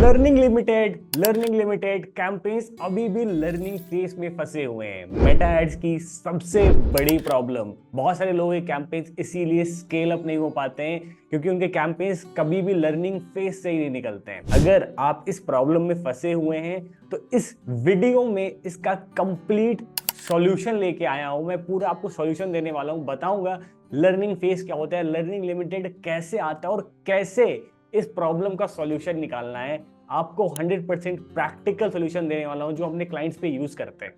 Learning limited campaigns अभी भी learning phase में फंसे हुए हैं। मेटा एड्स की सबसे बड़ी प्रॉब्लम, बहुत सारे लोग ये कैंपेन्स इसीलिए स्केल अप नहीं हो पाते हैं क्योंकि उनके कैंपेन्स कभी भी लर्निंग फेज से ही नहीं निकलते हैं। अगर आप इस प्रॉब्लम में फंसे हुए हैं तो इस वीडियो में इसका कंप्लीट सॉल्यूशन लेके आया हूं। मैं पूरा आपको सॉल्यूशन देने वाला हूं, बताऊंगा लर्निंग फेज क्या होता है, लर्निंग लिमिटेड कैसे आता है और कैसे इस प्रॉब्लम का सॉल्यूशन निकालना है। आपको 100% प्रैक्टिकल सॉल्यूशन देने वाला हूं जो अपने क्लाइंट्स पे यूज करते हैं।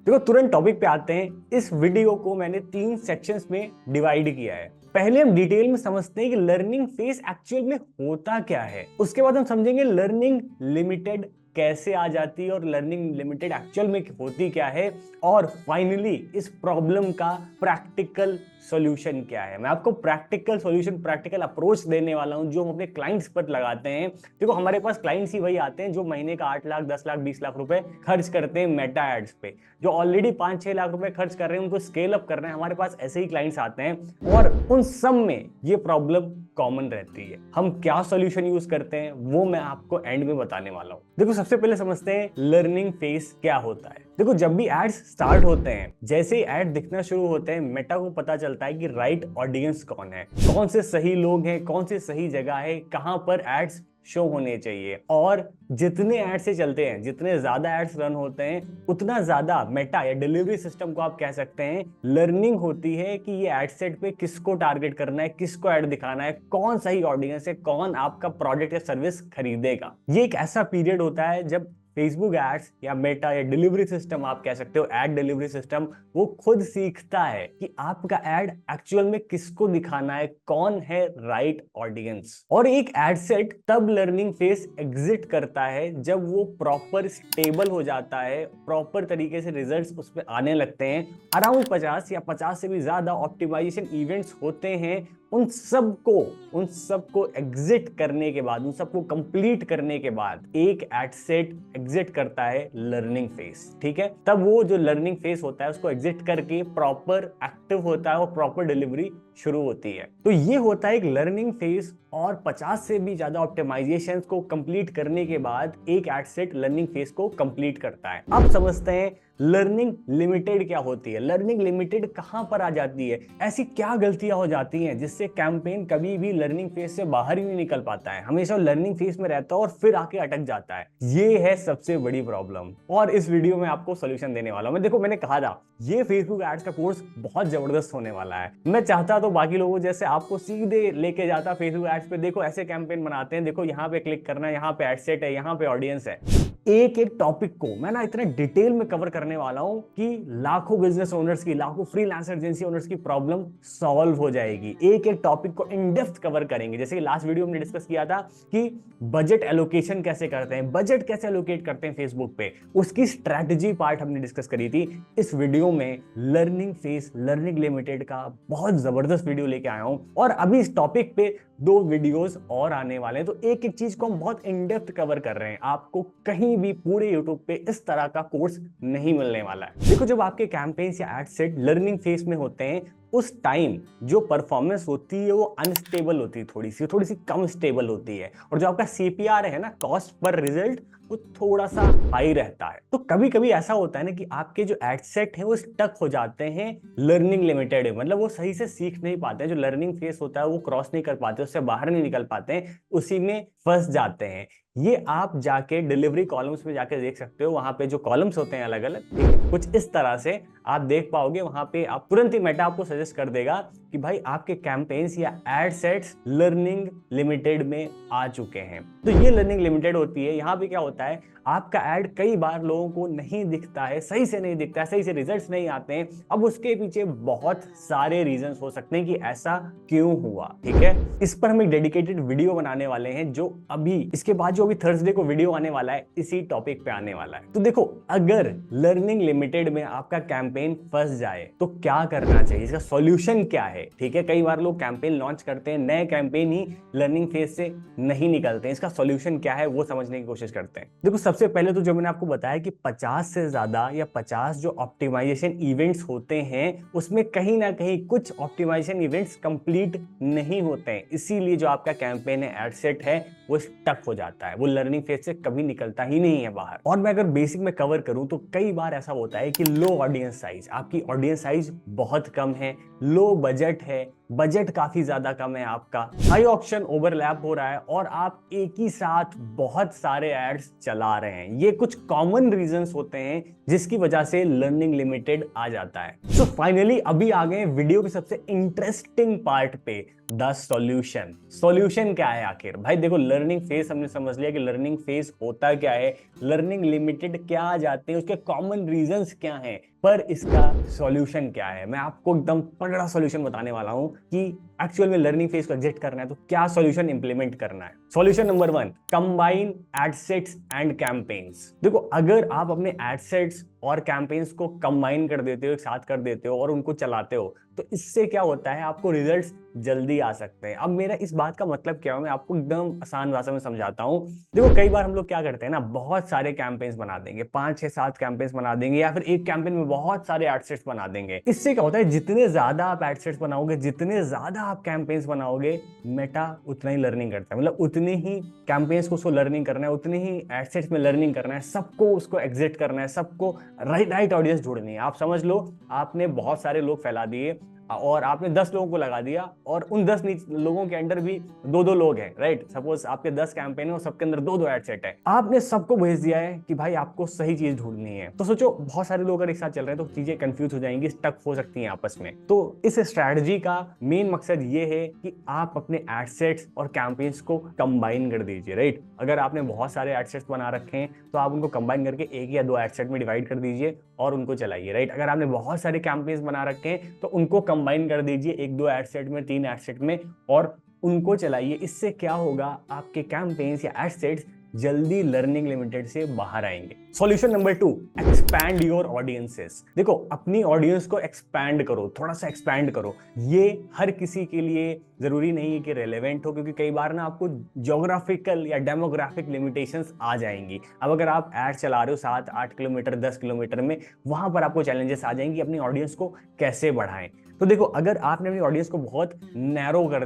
देखो तुरंत टॉपिक पे आते हैं। इस वीडियो को मैंने 3 सेक्शंस में डिवाइड किया है। पहले हम डिटेल में समझते हैं कि लर्निंग फेज एक्चुअल में होता क्या है, उसके बाद हम समझेंगे लर्निंग लिमिटेड कैसे आ जाती है और लर्निंग लिमिटेड एक्चुअल में होती क्या है, और फाइनली इस प्रॉब्लम का प्रैक्टिकल सॉल्यूशन क्या है। मैं आपको प्रैक्टिकल सॉल्यूशन, प्रैक्टिकल अप्रोच देने वाला हूं जो हम अपने क्लाइंट्स पर लगाते हैं। देखो हमारे पास क्लाइंट्स ही वही आते हैं जो महीने का 8 लाख 10 लाख 20 लाख रुपए खर्च करते हैं मेटा एड्स पे। जो ऑलरेडी 5-6 लाख रुपए खर्च कर रहे हैं, उनको स्केल अप कर रहे हैं, हमारे पास ऐसे ही क्लाइंट्स आते हैं और उन सब में ये प्रॉब्लम कॉमन रहती है। हम क्या सॉल्यूशन यूज करते हैं वो मैं आपको एंड में बताने वाला हूं। देखो सबसे पहले समझते हैं लर्निंग फेज क्या होता है। देखो जब भी एड्स स्टार्ट होते हैं, जैसे ही एड दिखना शुरू होते हैं, मेटा को पता चलता है कि राइट ऑडियंस कौन है, कौन से सही लोग हैं, कौन से सही जगह है, कहां पर एड्स शो होने चाहिए। और जितने एड्स से चलते हैं, जितने ज्यादा एड्स रन होते हैं, उतना ज्यादा मेटा या डिलीवरी सिस्टम को आप कह सकते हैं लर्निंग होती है कि ये एड सेट पे किसको टारगेट करना है, किसको एड दिखाना है, कौन सही ऑडियंस है, कौन आपका प्रोडक्ट या सर्विस खरीदेगा। ये एक ऐसा पीरियड होता है जब फेसबुक एड्स या मेटा या डिलीवरी सिस्टम, आप कह सकते हो एड डिलीवरी सिस्टम, वो खुद सीखता है कि आपका एड एक्चुअल में किसको दिखाना है, कौन है राइट ऑडियंस। और एक एड सेट तब लर्निंग फेज एग्जिट करता है जब वो प्रॉपर स्टेबल हो जाता है, प्रॉपर तरीके से रिजल्ट्स उस पर आने लगते हैं। अराउंड 50 या 50 से भी ज्यादा ऑप्टिमाइजेशन इवेंट्स होते हैं। उन सबको एग्जिट करने के बाद, उन सबको कंप्लीट करने के बाद एक एड सेट एग्जिट करता है लर्निंग फेज। ठीक है, तब वो जो लर्निंग फेज होता है उसको एग्जिट करके प्रॉपर एक्टिव होता है और प्रॉपर डिलीवरी शुरू होती है। तो ये होता है एक लर्निंग फेज, और 50 से भी ज्यादा ऑप्टिमाइजेशन को कंप्लीट करने के बाद एक एड सेट लर्निंग फेज को कंप्लीट करता है। अब समझते हैं लर्निंग लिमिटेड क्या होती है। लर्निंग लिमिटेड कहां पर आ जाती है, ऐसी क्या गलतियां हो जाती हैं जिससे कैंपेन कभी भी लर्निंग फेज से बाहर ही नहीं निकल पाता है, हमेशा लर्निंग फेज में रहता है और फिर आके अटक जाता है। ये है सबसे बड़ी प्रॉब्लम और इस वीडियो में आपको सोल्यूशन देने वाला हूं। देखो मैंने कहा था ये फेसबुक एड्स का कोर्स बहुत जबरदस्त होने वाला है। मैं चाहता तो बाकी लोगों जैसे आपको सीधे लेके जाता फेसबुक एड्स पे, देखो ऐसे कैंपेन बनाते हैं, देखो यहाँ पे क्लिक करना है, यहाँ पे एड सेट है, यहाँ पे ऑडियंस है। एक एक टॉपिक को मैं ना इतने डिटेल में कवर करने वाला हूं कि लाखों बिजनेस ओनर्स की, लाखों फ्रीलांसर एजेंसी ओनर्स की प्रॉब्लम सॉल्व हो जाएगी। एक एक टॉपिक को इन डेप्थ कवर करेंगे। जैसे कि लास्ट वीडियो में डिस्कस किया था कि बजट एलोकेशन कैसे करते हैं, बजट कैसे एलोकेट करते हैं फेसबुक पे, उसकी स्ट्रैटेजी पार्ट हमने डिस्कस करी थी। इस वीडियो में लर्निंग फेज, लर्निंग लिमिटेड का बहुत जबरदस्त वीडियो लेके आया हूं और अभी इस टॉपिक पे 2 वीडियोस और आने वाले हैं। तो एक एक चीज को हम बहुत इन डेप्थ कवर कर रहे हैं। आपको कहीं भी पूरे YouTube पे इस तरह का कोर्स नहीं मिलने वाला है। देखो जब आपके कैंपेन्स या एड सेट लर्निंग फेज में होते हैं, उस टाइम जो परफॉर्मेंस होती है वो अनस्टेबल होती है, थोड़ी सी कम स्टेबल होती है, और जो आपका CPR है ना, कॉस्ट पर रिजल्ट, वो थोड़ा सा हाई रहता है। तो कभी कभी ऐसा होता है ना कि आपके जो एड सेट है वो स्टक हो जाते हैं लर्निंग लिमिटेड में, मतलब वो सही से सीख नहीं पाते हैं, जो लर्निंग फेज होता है वो क्रॉस नहीं कर पाते, उससे बाहर नहीं निकल पाते हैं, उसी में फंस जाते हैं। ये आप जाके डिलीवरी कॉलम्स में जाके देख सकते हो। वहां पे जो कॉलम्स होते हैं अलग अलग, कुछ इस तरह से आप देख पाओगे। वहां पे आप तुरंत ही मेटा आपको सजेस्ट कर देगा कि भाई आपके कैंपेन्स या एड सेट्स लर्निंग लिमिटेड में आ चुके हैं। तो ये लर्निंग लिमिटेड होती है। यहाँ पे क्या होता है, आपका एड कई बार लोगों को नहीं दिखता है, सही से नहीं दिखता है, सही से रिजल्ट्स नहीं आते हैं। अब उसके पीछे बहुत सारे रीजंस हो सकते हैं कि ऐसा क्यों हुआ। ठीक है, इस पर हम एक डेडिकेटेड वीडियो बनाने वाले हैं जो अभी इसके बाद जो अभी थर्सडे को वीडियो आने वाला है, इसी टॉपिक पे आने वाला है। तो देखो अगर लर्निंग लिमिटेड में आपका कैंपेन फंस जाए तो क्या करना चाहिए, इसका सॉल्यूशन क्या है। ठीक है, कई बार लोग कैंपेन लॉन्च करते हैं, नए कैंपेन ही लर्निंग फेज से नहीं निकलते हैं। इसका सॉल्यूशन क्या है वो समझने की कोशिश करते हैं। देखो सबसे पहले तो जो मैंने आपको बताया कि 50 से ज्यादा या 50 जो ऑप्टिमाइजेशन इवेंट्स होते हैं उसमें कहीं ना कहीं कुछ ऑप्टिमाइजेशन इवेंट्स कंप्लीट नहीं होते हैं, इसीलिए जो आपका कैंपेन है, एड सेट है, वो स्टक हो जाता है, वो लर्निंग फेज से कभी निकलता ही नहीं है बाहर। और मैं अगर बेसिक में कवर करूं तो कई बार ऐसा होता है कि लो ऑडियंस साइज, आपकी ऑडियंस साइज बहुत कम है, लो बजट है, बजट काफी ज्यादा कम है आपका, हाई ऑप्शन ओवरलैप हो रहा है और आप एक ही साथ बहुत सारे एड्स चला रहे हैं। ये कुछ कॉमन रीजंस होते हैं जिसकी वजह से लर्निंग लिमिटेड आ जाता है। सो फाइनली अभी आ गए वीडियो के सबसे इंटरेस्टिंग पार्ट पे, द सॉल्यूशन। सॉल्यूशन क्या है आखिर? भाई देखो, लर्निंग फेज हमने समझ लिया कि लर्निंग फेज होता क्या है, लर्निंग लिमिटेड क्या आ जाते हैं, उसके कॉमन रीजंस क्या हैं, पर इसका सॉल्यूशन क्या है। मैं आपको एकदम तगड़ा सॉल्यूशन बताने वाला हूं कि एक्चुअल में लर्निंग फेज को एग्जिट करना है तो क्या सॉल्यूशन इंप्लीमेंट करना है। Solution number 1, combine ad sets and campaigns. देखो अगर आप अपने एडसेट्स और कैंपेन्स को कंबाइन कर देते हो, एक साथ कर देते हो और उनको चलाते हो तो इससे क्या होता है, आपको रिजल्ट्स जल्दी आ सकते हैं। अब मेरा इस बात का मतलब क्या है, मैं आपको एकदम आसान भाषा में समझाता हूं। देखो कई बार हम लोग क्या करते हैं ना, बहुत सारे कैंपेन्स बना देंगे, 5 6 7 कैंपेन्स बना देंगे या फिर एक कैंपेन में बहुत सारे एडसेट्स बना देंगे। इससे क्या होता है, जितने ज्यादा आप एडसेट्स बनाओगे, जितने ज्यादा आप कैंपेन्स बनाओगे, मेटा उतना ही लर्निंग करता है, मतलब उतने ही कैंपेन्स को उसको लर्निंग करना है, उतने ही एडसेट्स में लर्निंग करना है, सबको उसको एग्जिट करना है, सबको राइट ऑडियंस ढूंढनी है। आप समझ लो आपने बहुत सारे लोग फैला दिए और आपने 10 लोगों को लगा दिया और उन 10 लोगों के अंदर भी 2-2 लोग हैं, राइट। सपोज आपके 10 कैंपेन है और सबके अंदर 2-2 एड सेट है, आपने सबको भेज दिया है कि भाई आपको सही चीज ढूंढनी है। तो सोचो बहुत सारे लोग अगर एक साथ चल रहे हैं तो चीजें कंफ्यूज हो जाएंगी, स्टक हो सकती हैं आपस में। तो इस स्ट्रैटेजी का मेन मकसद ये है कि आप अपने एड सेट्स और कैंपेन्स को कंबाइन कर दीजिए, राइट। अगर आपने बहुत सारे एड सेट्स बना रखे हैं तो आप उनको कंबाइन करके 1 या 2 एड सेट में डिवाइड कर दीजिए और उनको चलाइए, राइट। अगर आपने बहुत सारे कैंपेन्स बना रखे हैं तो उनको कंबाइन कर दीजिए 1-2 एड सेट में, 3 एड सेट में और उनको चलाइए। इससे क्या होगा, आपके कैंपेन्स या एड सेट्स जल्दी लर्निंग लिमिटेड से बाहर आएंगे। Solution number 2, expand your audiences. देखो अपनी ऑडियंस को एक्सपैंड करो, थोड़ा सा एक्सपैंड करो। ये हर किसी के लिए जरूरी नहीं है कि रेलेवेंट हो, क्योंकि कई बार ना आपको ज्योग्राफिकल या डेमोग्राफिक लिमिटेशंस आ जाएंगी। अब अगर आप एड चला रहे हो 7-8 किलोमीटर 10 किलोमीटर में, वहां पर आपको चैलेंजेस आ जाएंगे अपनी ऑडियंस को कैसे बढ़ाएं। तो देखो अगर आपने अपनी ऑडियंस को बहुत नैरो कर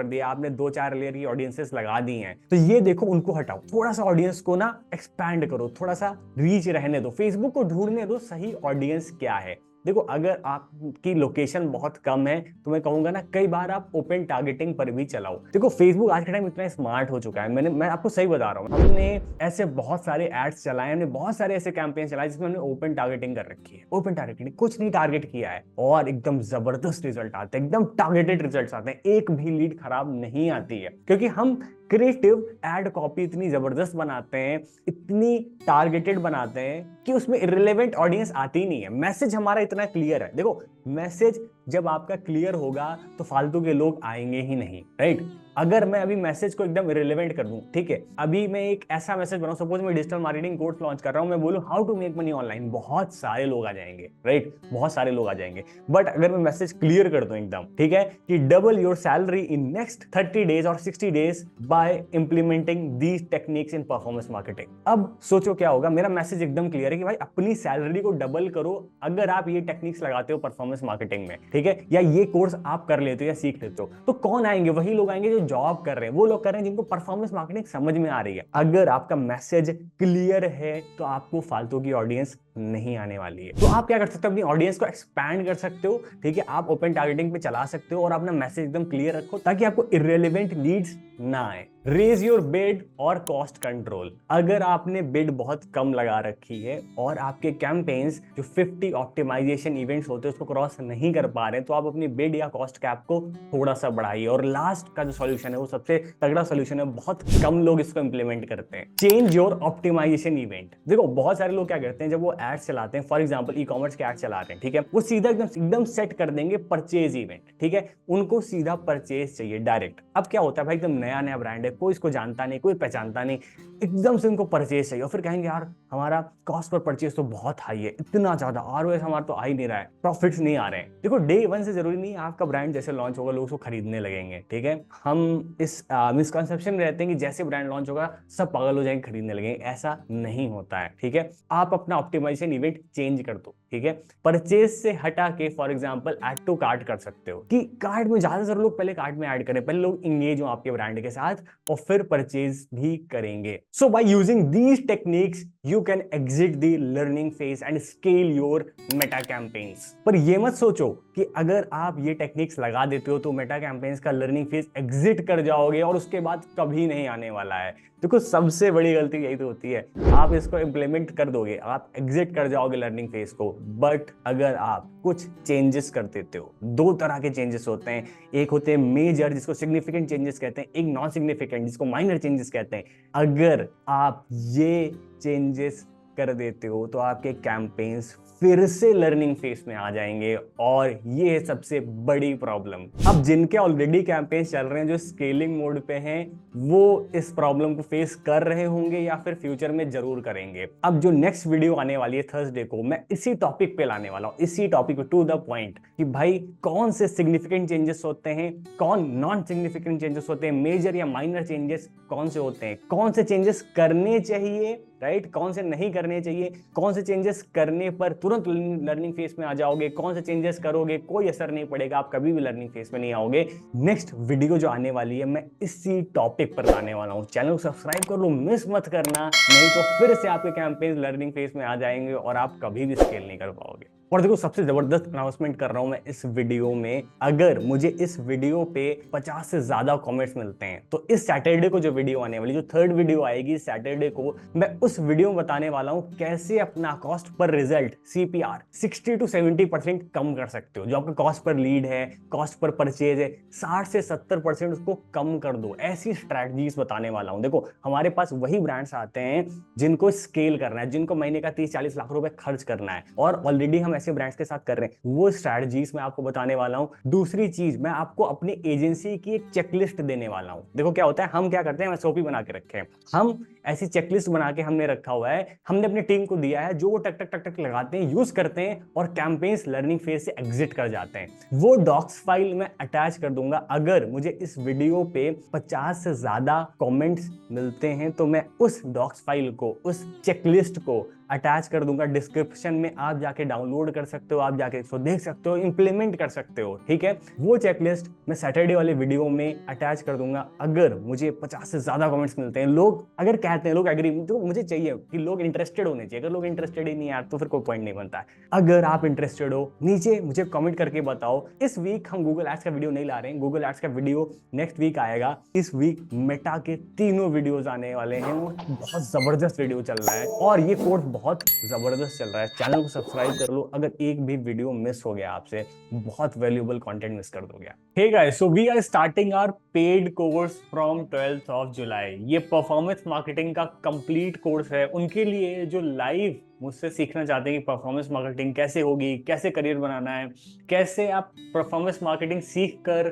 दिया, आपने 2-4 लेयर की ऑडियंसेस लगा दी हैं, तो ये देखो उनको हटाओ, थोड़ा सा ऑडियंस को ना एक्सपैंड करो, थोड़ा सा रीच रहने दो, फेसबुक को ढूंढने दो सही ऑडियंस क्या है। देखो अगर आपकी लोकेशन बहुत कम है तो मैं कहूंगा ना कई बार आप ओपन टारगेटिंग पर भी चलाओ। देखो फेसबुक आज के टाइम इतना स्मार्ट हो चुका है, मैं आपको सही बता रहा हूँ, हमने ऐसे बहुत सारे एड्स चलाए, हमने बहुत सारे ऐसे कैंपेन चलाए जिसमें हमने ओपन टारगेटिंग कर रखी है। ओपन टारगेटिंग कुछ नहीं टारगेट किया है और एकदम जबरदस्त रिजल्ट आते हैं, एकदम टारगेटेड रिजल्ट आते हैं, एक भी लीड खराब नहीं आती है, क्योंकि हम क्रिएटिव एड कॉपी इतनी जबरदस्त बनाते हैं, इतनी टारगेटेड बनाते हैं कि उसमें इररिलेवेंट ऑडियंस आती ही नहीं है। मैसेज हमारा इतना क्लियर है। देखो मैसेज जब आपका क्लियर होगा तो फालतू के लोग आएंगे ही नहीं, राइट। अगर मैं अभी मैसेज को एकदम इररिलेवेंट कर दूं, ठीक है, अभी मैं एक ऐसा मैसेज बनाऊं, सपोज मैं डिजिटल मार्केटिंग कोर्स लॉन्च कर रहा हूं, मैं बोलूं how to make money online, बहुत सारे लोग आ जाएंगे, राइट, बहुत सारे लोग आ जाएंगे। बट अगर मैं मैसेज क्लियर कर दूं एकदम, ठीक है, कि double your salary in next 30 days और 60 days by implementing these techniques in performance marketing. अब सोचो क्या होगा, मेरा मैसेज एकदम क्लियर है कि भाई अपनी सैलरी को डबल करो अगर आप ये टेक्निक्स लगाते हो परफॉर्मेंस मार्केटिंग में, ठीक है, या ये कोर्स आप कर लेते हो या सीख लेते हो। तो कौन आएंगे? वही लोग आएंगे जो जॉब कर रहे हैं, वो लोग कर रहे हैं जिनको परफॉर्मेंस मार्केटिंग समझ में आ रही है। अगर आपका मैसेज क्लियर है तो आपको फालतू की ऑडियंस नहीं आने वाली है। तो आप क्या कर सकते हो, अपनी ऑडियंस को एक्सपैंड कर सकते हो, ठीक है, आप ओपन टारगेटिंग पे चला सकते हो और अपना मैसेज एकदम क्लियर रखो ताकि आपको इररिलेवेंट लीड्स ना आए। रेज योर बिड और कॉस्ट कंट्रोल। अगर आपने बिड बहुत कम लगा रखी है और आपके कैंपेन्स जो 50 ऑप्टिमाइजेशन इवेंट्स होते हैं उसको क्रॉस नहीं कर पा रहे हैं, तो आप अपनी बिड या कॉस्ट कैप को थोड़ा सा बढ़ाइए। और लास्ट का जो सॉल्यूशन है वो सबसे तगड़ा सॉल्यूशन है, बहुत कम लोग इसको इंप्लीमेंट करते हैं, चेंज योर ऑप्टिमाइजेशन इवेंट। देखो बहुत सारे लोग क्या करते हैं, जब वो एड्स चलाते हैं, फॉर एग्जांपल ई कॉमर्स के एड चला रहे हैं, ठीक है, वो सीधा एकदम सेट कर देंगे परचेज इवेंट, ठीक है, उनको सीधा परचेज चाहिए डायरेक्ट। अब क्या होता है भाई, एकदम नया ब्रांड है, कोई इसको जानता नहीं, कोई पहचानता नहीं, एकदम से उनको परचेज चाहिए और फिर कहेंगे यार हमारा कॉस्ट पर परचेज तो बहुत हाई है, इतना ज्यादा आरओएस हमारा तो आ ही नहीं रहा है, प्रॉफिट्स नहीं आ रहे हैं। देखो डे वन से जरूरी नहीं आपका ब्रांड जैसे लॉन्च होगा लोग उसको खरीदने लगेंगे, ठीक है। हम इस मिसकंसेप्शन में रहते हैं कि जैसे ब्रांड लॉन्च होगा सब पागल हो जाएंगे, खरीदने लगेंगे, ऐसा नहीं होता है, ठीक है। आप अपना ऑप्टिमाइजेशन इवेंट चेंज कर दो, ठीक है। परचेज से हटा के for example add to cart कर सकते हो कि कार्ट में ज्यादा से लोग पहले कार्ट में ऐड करें, पहले लोग इंगेज हो आपके ब्रांड के साथ और फिर परचेज भी करेंगे। So by using these techniques you can exit the learning phase and scale your Meta campaigns. पर ये मत सोचो कि अगर आप ये टेक्निक्स लगा देते हो तो मेटा कैंपेन्स का लर्निंग फेज एग्जिट कर जाओगे और उसके बाद कभी नहीं आने वाला है। देखो सबसे बड़ी गलती यही तो होती है, आप इसको इम्प्लीमेंट कर दोगे, आप एग्जिट कर जाओगे लर्निंग फेज को, बट अगर आप कुछ चेंजेस कर देते हो, दो तरह के चेंजेस होते हैं, एक होते हैं मेजर जिसको सिग्निफिकेंट चेंजेस कहते हैं, एक नॉन सिग्निफिकेंट जिसको माइनर चेंजेस कहते हैं। अगर आप ये चेंजेस कर देते हो तो आपके कैंपेन्स फिर से लर्निंग फेज में आ जाएंगे और ये है सबसे बड़ी प्रॉब्लम। अब जिनके ऑलरेडी कैंपेन्स चल रहे हैं जो स्केलिंग मोड पे हैं वो इस प्रॉब्लम को फेस कर रहे होंगे या फिर फ्यूचर में जरूर करेंगे। अब जो नेक्स्ट वीडियो आने वाली है थर्सडे को, मैं इसी टॉपिक पे लाने वाला हूं, इसी टॉपिक पे टू द पॉइंट कि भाई कौन से सिग्निफिकेंट चेंजेस होते हैं, कौन नॉन सिग्निफिकेंट चेंजेस होते हैं, मेजर या माइनर चेंजेस कौन से होते हैं, कौन से चेंजेस करने चाहिए, राइट, कौन से नहीं करने चाहिए, कौन से चेंजेस करने पर तुरंत लर्निंग फेज में आ जाओगे, कौन से चेंजेस करोगे कोई असर नहीं पड़ेगा, आप कभी भी लर्निंग फेज में नहीं आओगे। नेक्स्ट वीडियो जो आने वाली है मैं इसी टॉपिक पर लाने वाला हूं। चैनल को सब्सक्राइब कर लो, मिस मत करना, नहीं तो फिर से आपके कैंपेन लर्निंग फेज में आ जाएंगे और आप कभी भी स्केल नहीं कर पाओगे। और देखो सबसे जबरदस्त अनाउंसमेंट कर रहा हूं मैं इस वीडियो में, अगर मुझे इस वीडियो पे 50 से ज्यादा कमेंट्स मिलते हैं तो इस सैटरडे को जो वीडियो आने वाली, जो थर्ड वीडियो आएगी सैटरडे को, मैं उस वीडियो में बताने वाला हूं कैसे अपना cost per result CPR 60 to 70% कम कर सकते हो। जो आपका कॉस्ट पर लीड है, कॉस्ट पर परचेज है, 60 से 70% उसको कम कर दो। ऐसी स्ट्रैटेजीज बताने वाला हूं। देखो हमारे पास वही ब्रांड्स आते हैं जिनको स्केल करना है, जिनको महीने का 30-40 लाख रुपए खर्च करना है और ऑलरेडी हम ऐसे ब्रांड्स के साथ कर रहे हैं, वो स्ट्रैटेजीज मैं आपको बताने वाला हूं। दूसरी चीज, मैं आपको अपनी एजेंसी की एक चेकलिस्ट देने वाला हूं। देखो क्या होता है, हम क्या करते हैं, SOP बना के रखे हैं, हम ऐसी चेकलिस्ट बना के हमने रखा हुआ है, हमने अपनी टीम को दिया है, जो वो टक टक टक टक लगाते हैं, यूज करते हैं और कैंपेन्स लर्निंग फेज से एग्जिट कर जाते हैं। वो डॉक्स फाइल मैं अटैच कर दूंगा। अगर मुझे इस वीडियो पे 50 से ज्यादा कमेंट्स मिलते हैं तो मैं उस डॉक्स फाइल को, उस चेकलिस्ट को अटैच कर दूंगा डिस्क्रिप्शन में, आप जाके डाउनलोड कर सकते हो, आप जाके इसको देख सकते हो, इंप्लीमेंट कर सकते हो, ठीक है। वो चेकलिस्ट मैं सैटरडे वाले वीडियो में अटैच कर दूंगा। अगर मुझे 50 से ज्यादा कमेंट्स मिलते हैं, लोग अगर कहते हैं, लोग एग्री, तो मुझे चाहिए कि लोग इंटरेस्टेड होने चाहिए। अगर लोग इंटरेस्टेड ही नहीं यार तो फिर कोई पॉइंट नहीं बनता है। अगर आप इंटरेस्टेड हो नीचे मुझे कमेंट करके बताओ। इस वीक हम गूगल एड्स का वीडियो नहीं ला रहे हैं, गूगल एड्स का वीडियो नेक्स्ट वीक आएगा। इस वीक मेटा के तीनों वीडियोस आने वाले हैं, वो बहुत जबरदस्त वीडियो चल रहा है और ये कोर्स बहुत जबरदस्त चल रहा है। चैनल को सब्सक्राइब कर लो, अगर एक भी वीडियो मिस हो गया आपसे, बहुत वैल्यूएबल कंटेंट मिस कर दोगे। Hey guys, so we are starting our paid course from 12th of July. ये परफॉर्मेंस मार्केटिंग का कंप्लीट कोर्स है उनके लिए जो लाइव मुझसे सीखना चाहते हैं कि परफॉर्मेंस मार्केटिंग कैसे होगी, कैसे करियर बनाना है, कैसे आप परफॉर्मेंस मार्केटिंग सीख कर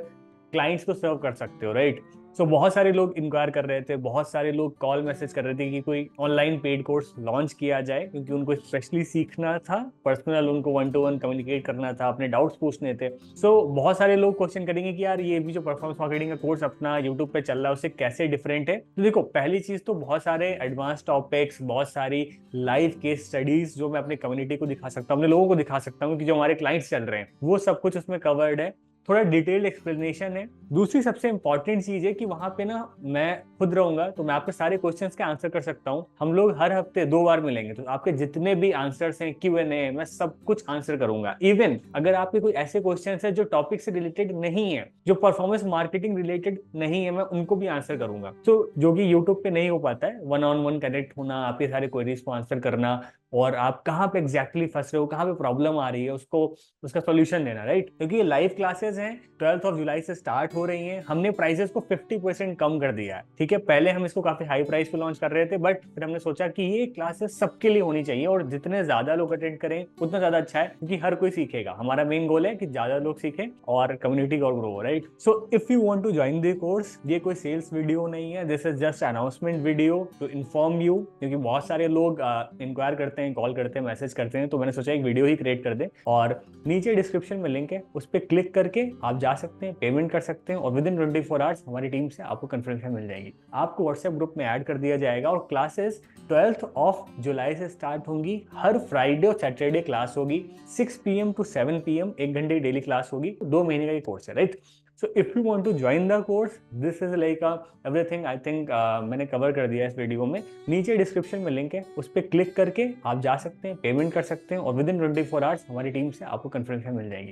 क्लाइंट्स को सर्व कर सकते हो, राइट। सो बहुत सारे लोग इंक्वायर कर रहे थे, बहुत सारे लोग कॉल मैसेज कर रहे थे कि कोई ऑनलाइन पेड कोर्स लॉन्च किया जाए, क्योंकि उनको स्पेशली सीखना था, पर्सनल उनको 1-to-1 कम्युनिकेट करना था, अपने डाउट्स पूछने थे। सो बहुत सारे लोग क्वेश्चन करेंगे कि यार ये भी जो परफॉर्मेंस मार्केटिंग का कोर्स अपना यूट्यूब पे चल रहा है उससे कैसे डिफरेंट है। तो देखो पहली चीज तो बहुत सारे एडवांस टॉपिक्स, बहुत सारी लाइव केस स्टडीज जो मैं अपनी कम्युनिटी को दिखा सकता हूँ, अपने लोगों को दिखा सकता हूँ कि जो हमारे क्लाइंट्स चल रहे हैं, वो सब कुछ उसमें कवर्ड है। थोड़ा डिटेल्ड एक्सप्लेनेशन है। दूसरी सबसे इंपॉर्टेंट चीज है कि वहां पे ना मैं खुद रहूंगा, तो मैं आपके सारे क्वेश्चंस के आंसर कर सकता हूं। हम लोग हर हफ्ते 2 बार मिलेंगे, तो आपके जितने भी आंसर्स हैं, Q&A, मैं सब कुछ आंसर करूंगा। इवन अगर आपके कोई ऐसे क्वेश्चंस है जो टॉपिक से रिलेटेड नहीं है, जो परफॉर्मेंस मार्केटिंग रिलेटेड नहीं है, मैं उनको भी आंसर करूंगा। तो जो कि यूट्यूब पे नहीं हो पाता है, 1-on-1 कनेक्ट होना, आपके सारे क्वेरीज को आंसर करना, और आप कहाँ पे एग्जैक्टली फंस रहे हो, कहाँ पे प्रॉब्लम आ रही है, उसको उसका सोल्यूशन देना, राइट। क्योंकि ये लाइव क्लासेस हैं, 12 जुलाई से स्टार्ट हो रही हैं। हमने प्राइसेस को 50% कम कर दिया है, ठीक है। पहले हम इसको काफी हाई प्राइस पे लॉन्च कर रहे थे, बट फिर हमने सोचा कि ये क्लासेस सबके लिए होनी चाहिए और जितने ज्यादा लोग अटेंड करें उतना ज्यादा अच्छा है, क्योंकि हर कोई सीखेगा। हमारा मेन गोल है कि ज्यादा लोग सीखें और कम्युनिटी और ग्रो हो, right. So if you want to join the course, ये कोई सेल्स वीडियो नहीं है, this is just announcement video to inform you. क्योंकि बहुत सारे लोग इंक्वायर करते हैं, कॉल करते हैं, मैसेज करते हैं, तो मैंने सोचा एक वीडियो ही क्रिएट कर दे। और नीचे डिस्क्रिप्शन में लिंक है, उस पर क्लिक करके आप जा सकते हैं, पेमेंट कर सकते हैं और विद इन 24 आवर्स हमारी टीम से आपको कंफर्मेशन मिल जाएगी। आपको व्हाट्सएप ग्रुप में ऐड कर दिया जाएगा और क्लासेस 12 जुलाई से स्टार्ट होंगी। हर फ्राइडे और सैटरडे क्लास होगी, 6 PM to 7 PM, 1 घंटे डेली क्लास होगी। 2 महीने का ये कोर्स है, right. So if you want to join the course, this is like everything I think मैंने कवर कर दिया है इस वीडियो में। नीचे डिस्क्रिप्शन में लिंक है, उस पर क्लिक करके आप जा सकते हैं, पेमेंट कर सकते हैं और विद इन 24 आवर्स हमारी टीम से आपको कंफर्मेशन मिल जाएगी।